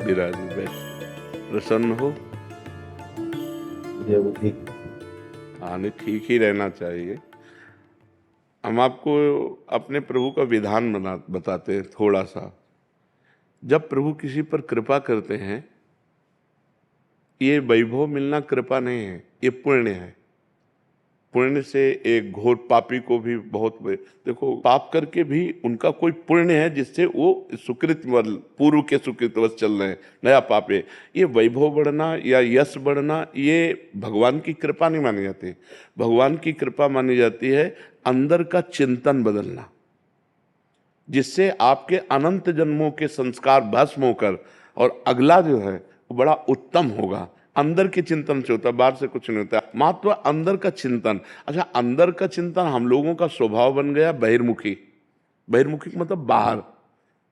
विराज बैठ, प्रसन्न हो। ये वो ठीक। हाँ, नहीं, ठीक ही रहना चाहिए। हम आपको अपने प्रभु का विधान बताते हैं थोड़ा सा। जब प्रभु किसी पर कृपा करते हैं, ये वैभव मिलना कृपा नहीं है, ये पुण्य है। पुण्य से एक घोर पापी को भी देखो, पाप करके भी उनका कोई पुण्य है जिससे वो सुकृत पूर्व के सुकृतवश चल रहे हैं, नया पाप है। ये वैभव बढ़ना या यश बढ़ना, ये भगवान की कृपा नहीं मानी जाती। भगवान की कृपा मानी जाती है अंदर का चिंतन बदलना, जिससे आपके अनंत जन्मों के संस्कार भस्म होकर और अगला जो है वो बड़ा उत्तम होगा। अंदर के चिंतन से होता है, बाहर से कुछ नहीं होता। महत्व अंदर का चिंतन। अच्छा, अंदर का चिंतन हम लोगों का स्वभाव बन गया बहिर्मुखी। बहिर्मुखी मतलब बाहर,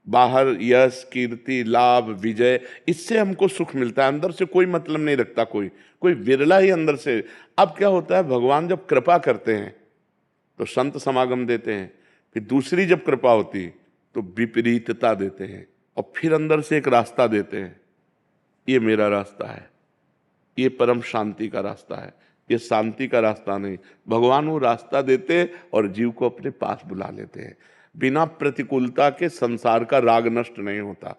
बाहर यश कीर्ति लाभ विजय, इससे हमको सुख मिलता है। अंदर से कोई मतलब नहीं रखता कोई, कोई विरला ही अंदर से। अब क्या होता है, भगवान जब कृपा करते हैं तो संत समागम देते हैं, फिर दूसरी जब कृपा होती तो विपरीतता देते हैं, और फिर अंदर से एक रास्ता देते हैं, ये मेरा रास्ता है, ये परम शांति का रास्ता है, ये शांति का रास्ता नहीं। भगवान वो रास्ता देते और जीव को अपने पास बुला लेते हैं। बिना प्रतिकूलता के संसार का राग नष्ट नहीं होता।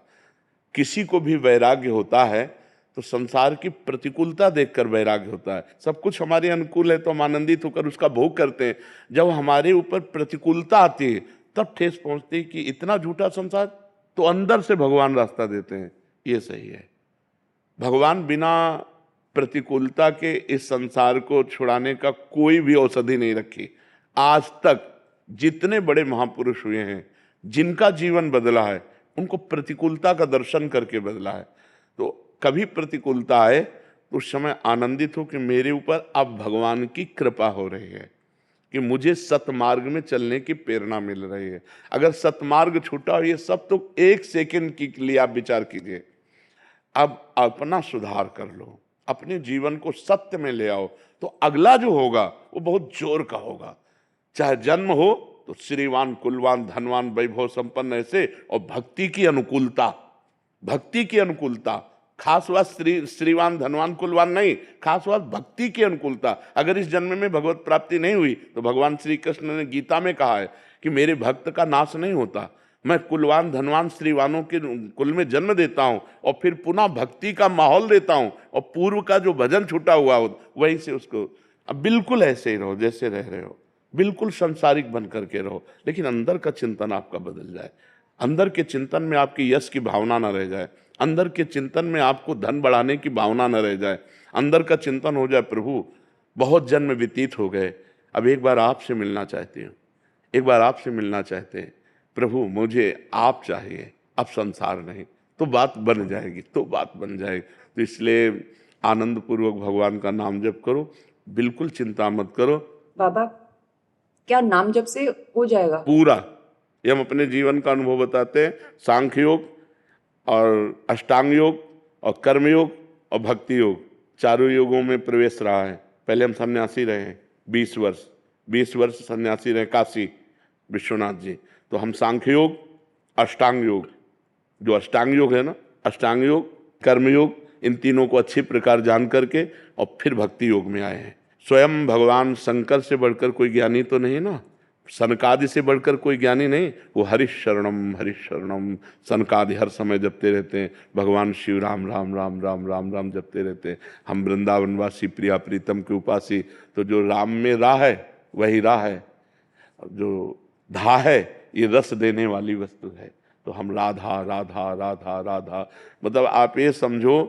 किसी को भी वैराग्य होता है तो संसार की प्रतिकूलता देखकर वैराग्य होता है। सब कुछ हमारे अनुकूल है तो हम आनंदित होकर उसका भोग करते हैं। जब हमारे ऊपर प्रतिकूलता आती है तब ठेस पहुंचती है कि इतना झूठा संसार, तो अंदर से भगवान रास्ता देते हैं, ये सही है। भगवान बिना प्रतिकूलता के इस संसार को छुड़ाने का कोई भी औषधि नहीं रखी। आज तक जितने बड़े महापुरुष हुए हैं, जिनका जीवन बदला है, उनको प्रतिकूलता का दर्शन करके बदला है। तो कभी प्रतिकूलता आए तो उस समय आनंदित हो कि मेरे ऊपर अब भगवान की कृपा हो रही है, कि मुझे सतमार्ग में चलने की प्रेरणा मिल रही है। अगर सतमार्ग छूटा, ये सब तो एक सेकंड के लिए आप विचार कीजिए। अब अपना सुधार कर लो, अपने जीवन को सत्य में ले आओ, तो अगला जो होगा वो बहुत जोर का होगा। चाहे जन्म हो तो श्रीवान कुलवान धनवान वैभव संपन्न ऐसे, और भक्ति की अनुकूलता, भक्ति की अनुकूलता। खास बात श्रीवान धनवान कुलवान नहीं, खास बात भक्ति की अनुकूलता। अगर इस जन्म में भगवत प्राप्ति नहीं हुई तो भगवान श्री कृष्ण ने गीता में कहा है कि मेरे भक्त का नाश नहीं होता, मैं कुलवान धनवान श्रीवानों के कुल में जन्म देता हूं और फिर पुनः भक्ति का माहौल देता हूं, और पूर्व का जो भजन छूटा हुआ हो वहीं से उसको। अब बिल्कुल ऐसे ही रहो जैसे रह रहे हो, बिल्कुल संसारिक बन करके रहो, लेकिन अंदर का चिंतन आपका बदल जाए। अंदर के चिंतन में आपकी यश की भावना न रह जाए, अंदर के चिंतन में आपको धन बढ़ाने की भावना न रह जाए। अंदर का चिंतन हो जाए, प्रभु बहुत जन्म व्यतीत हो गए, अब एक बार आपसे मिलना चाहती हूँ, एक बार आपसे मिलना चाहते हैं प्रभु, मुझे आप चाहिए, अब संसार नहीं। तो बात बन जाएगी, तो बात बन जाएगी। तो इसलिए आनंद पूर्वक भगवान का नाम जप करो, बिल्कुल चिंता मत करो। बाबा, क्या नाम जप से हो जाएगा पूरा, ये हम अपने जीवन का अनुभव बताते हैं। सांख्य योग और अष्टांग योग और कर्म योग और भक्ति योग, चारों योगों में प्रवेश रहा है। पहले हम सन्यासी रहे हैं 20 वर्ष सन्यासी रहे काशी विश्वनाथ जी। तो हम सांख्य योग, अष्टांग योग, जो अष्टांग योग है ना, अष्टांग योग, कर्म योग, इन तीनों को अच्छी प्रकार जान करके और फिर भक्ति योग में आए हैं। स्वयं भगवान शंकर से बढ़कर कोई ज्ञानी तो नहीं ना, सनकादि से बढ़कर कोई ज्ञानी नहीं। वो हरिशरणम हरिशरणम सनकादि हर समय जपते रहते हैं। भगवान शिव राम राम राम राम राम राम जपते रहते हैं। हम वृंदावनवासी प्रिया प्रीतम के उपासी, तो जो राम में राह है वही राह है, जो धा है ये रस देने वाली वस्तु है। तो हम राधा राधा राधा राधा, मतलब आप ये समझो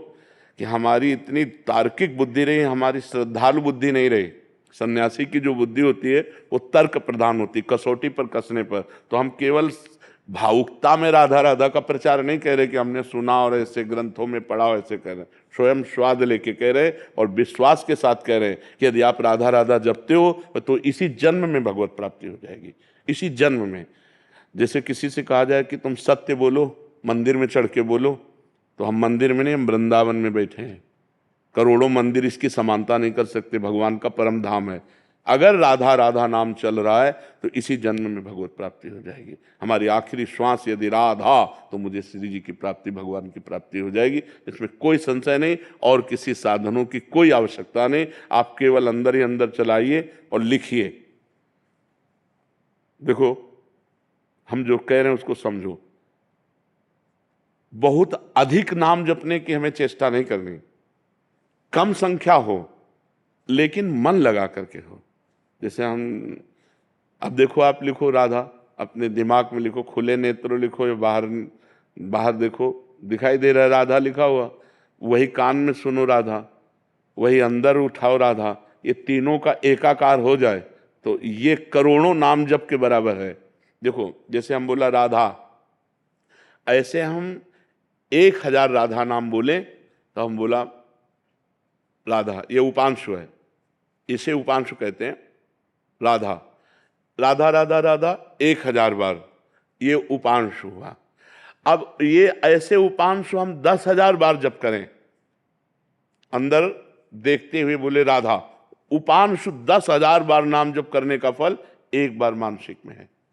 कि हमारी इतनी तार्किक बुद्धि रही, हमारी श्रद्धालु बुद्धि नहीं रही। सन्यासी की जो बुद्धि होती है वो तर्क प्रधान होती, कसौटी पर कसने पर। तो हम केवल भावुकता में राधा राधा का प्रचार नहीं कह रहे कि हमने सुना और ऐसे ग्रंथों में पढ़ा और ऐसे कह रहे, स्वयं स्वाद लेके कह रहे और विश्वास के साथ कह रहे कि यदि आप राधा राधा जपते हो तो इसी जन्म में भगवत प्राप्ति हो जाएगी, इसी जन्म में। जैसे किसी से कहा जाए कि तुम सत्य बोलो, मंदिर में चढ़ के बोलो, तो हम मंदिर में नहीं, हम वृंदावन में बैठे हैं। करोड़ों मंदिर इसकी समानता नहीं कर सकते, भगवान का परम धाम है। अगर राधा राधा नाम चल रहा है तो इसी जन्म में भगवत प्राप्ति हो जाएगी। हमारी आखिरी श्वास यदि राधा, तो मुझे श्री जी की प्राप्ति, भगवान की प्राप्ति हो जाएगी। इसमें कोई संशय नहीं और किसी साधनों की कोई आवश्यकता नहीं। आप केवल अंदर ही अंदर चलाइए और लिखिए। देखो, हम जो कह रहे हैं उसको समझो। बहुत अधिक नाम जपने की हमें चेष्टा नहीं करनी, कम संख्या हो लेकिन मन लगा करके हो। जैसे हम, अब देखो, आप लिखो राधा, अपने दिमाग में लिखो, खुले नेत्र लिखो या बाहर बाहर देखो, दिखाई दे रहा है राधा लिखा हुआ, वही कान में सुनो राधा, वही अंदर उठाओ राधा, ये तीनों का एकाकार हो जाए तो ये करोड़ों नाम जप के बराबर है। देखो, जैसे हम बोला राधा, ऐसे हम 1000 राधा नाम बोले तो हम बोला राधा, ये उपांशु है, इसे उपांशु कहते हैं। राधा राधा राधा राधा 1000 बार, ये उपांशु हुआ। अब ये ऐसे उपांशु हम 10,000 बार जप करें, अंदर देखते हुए बोले राधा, उपांशु 10,000 बार नाम जप करने का फल एक बार मानसिक में है।